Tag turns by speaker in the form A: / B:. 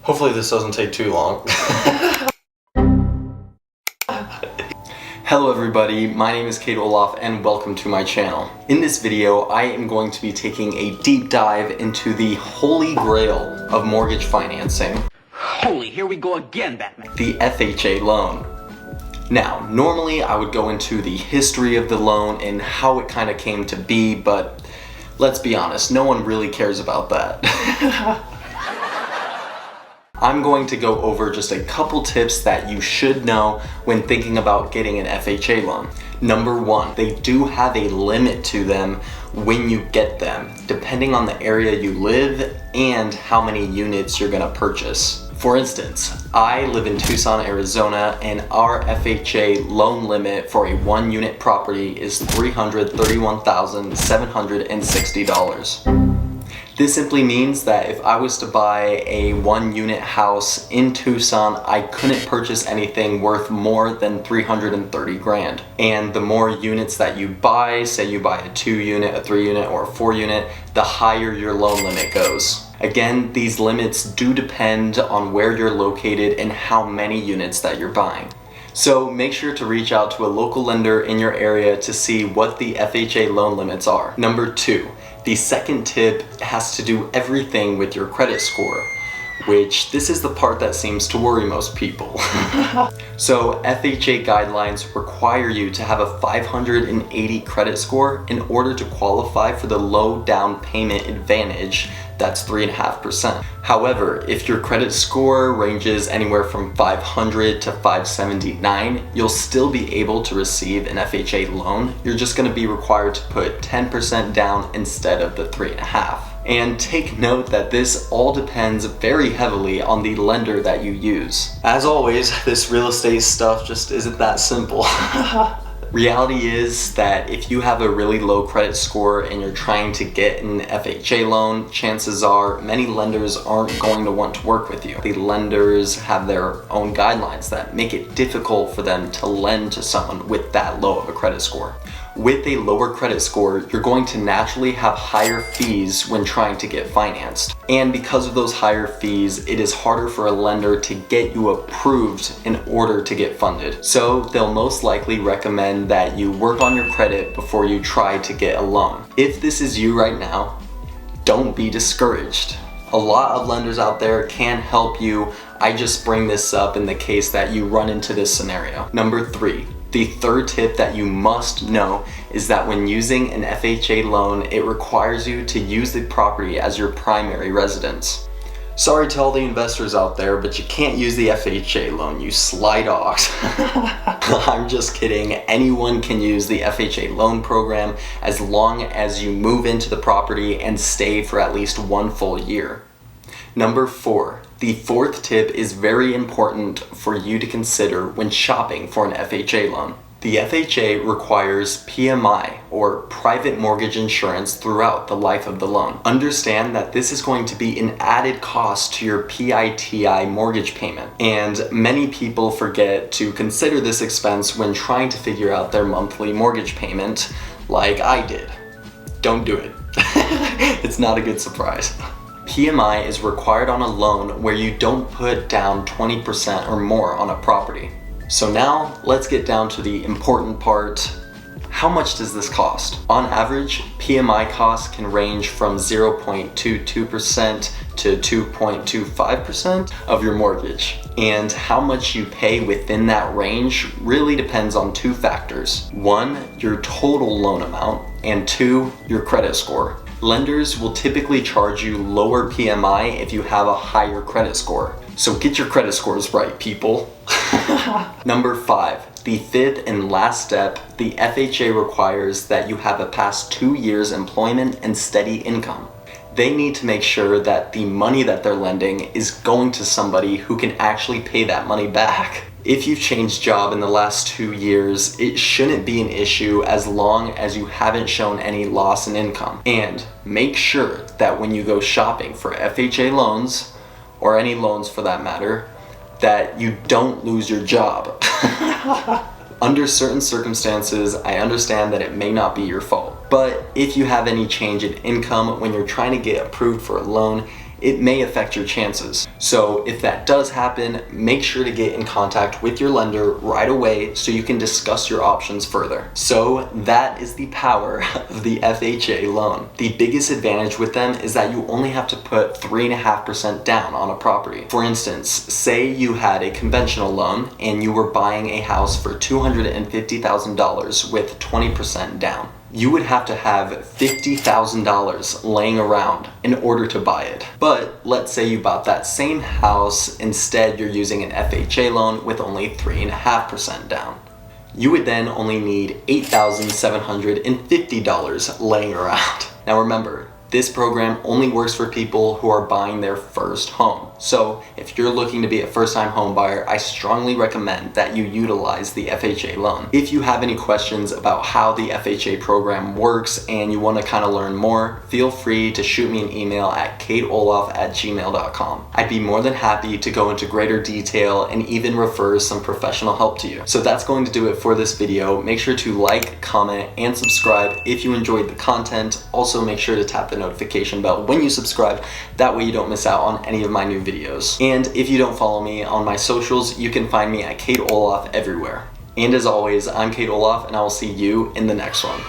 A: Hopefully this doesn't take too long. Hello everybody, my name is Kate Olaf and welcome to my channel. In this video, I am going to be taking a deep dive into the holy grail of mortgage financing.
B: Holy, here we go again, Batman.
A: The FHA loan. Now, normally I would go into the history of the loan and how it kind of came to be, but let's be honest, no one really cares about that. I'm going to go over just a couple tips that you should know when thinking about getting an FHA loan. Number one, they do have a limit to them when you get them, depending on the area you live and how many units you're gonna purchase. For instance, I live in Tucson, Arizona, and our FHA loan limit for a 1-unit property is $331,760. This simply means that if I was to buy a 1-unit house in Tucson, I couldn't purchase anything worth more than 330 grand. And the more units that you buy, say you buy a 2-unit, a 3-unit, or a 4-unit, the higher your loan limit goes. Again, these limits do depend on where you're located and how many units that you're buying. So make sure to reach out to a local lender in your area to see what the FHA loan limits are. Number two, the second tip has to do everything with your credit score, which this is the part that seems to worry most people. So FHA guidelines require you to have a 580 credit score in order to qualify for the low down payment advantage. That's 3.5%. However, if your credit score ranges anywhere from 500 to 579, you'll still be able to receive an FHA loan. You're just gonna be required to put 10% down instead of the 3.5%. And take note that this all depends very heavily on the lender that you use. As always, this real estate stuff just isn't that simple. Reality is that if you have a really low credit score and you're trying to get an FHA loan, chances are many lenders aren't going to want to work with you. The lenders have their own guidelines that make it difficult for them to lend to someone with that low of a credit score. With a lower credit score, you're going to naturally have higher fees when trying to get financed. And because of those higher fees, it is harder for a lender to get you approved in order to get funded. So they'll most likely recommend that you work on your credit before you try to get a loan. If this is you right now, don't be discouraged. A lot of lenders out there can help you. I just bring this up in the case that you run into this scenario. Number three. The third tip that you must know is that when using an FHA loan, it requires you to use the property as your primary residence. Sorry to all the investors out there, but you can't use the FHA loan, you sly dogs. I'm just kidding. Anyone can use the FHA loan program as long as you move into the property and stay for at least 1 full year. Number four. The fourth tip is very important for you to consider when shopping for an FHA loan. The FHA requires PMI, or private mortgage insurance, throughout the life of the loan. Understand that this is going to be an added cost to your PITI mortgage payment, and many people forget to consider this expense when trying to figure out their monthly mortgage payment, like I did. Don't do it. It's not a good surprise. PMI is required on a loan where you don't put down 20% or more on a property. So now let's get down to the important part. How much does this cost? On average, PMI costs can range from 0.22% to 2.25% of your mortgage. And how much you pay within that range really depends on 2 factors. 1, your total loan amount, and 2, your credit score. Lenders will typically charge you lower PMI if you have a higher credit score. So get your credit scores right, people. Number 5, the fifth and last step, the FHA requires that you have a past 2 years employment and steady income. They need to make sure that the money that they're lending is going to somebody who can actually pay that money back. If you've changed job in the last 2 years, it shouldn't be an issue as long as you haven't shown any loss in income. And make sure that when you go shopping for FHA loans, or any loans for that matter, that you don't lose your job. Under certain circumstances, I understand that it may not be your fault. But if you have any change in income when you're trying to get approved for a loan, it may affect your chances. So if that does happen, make sure to get in contact with your lender right away so you can discuss your options further. So that is the power of the FHA loan. The biggest advantage with them is that you only have to put 3.5% down on a property. For instance, say you had a conventional loan and you were buying a house for $250,000 with 20% down. You would have to have $50,000 laying around in order to buy it. But let's say you bought that same house, instead you're using an FHA loan with only 3.5% down. You would then only need $8,750 laying around. Now remember, this program only works for people who are buying their first home. So if you're looking to be a first-time home buyer, I strongly recommend that you utilize the FHA loan. If you have any questions about how the FHA program works and you want to kind of learn more, feel free to shoot me an email at kateolaf@gmail.com. I'd be more than happy to go into greater detail and even refer some professional help to you. So that's going to do it for this video. Make sure to like, comment, and subscribe if you enjoyed the content. Also make sure to tap the notification bell when you subscribe. That way you don't miss out on any of my new videos. And if you don't follow me on my socials, you can find me at Kate Olaf everywhere. And as always, I'm Kate Olaf, and I will see you in the next one.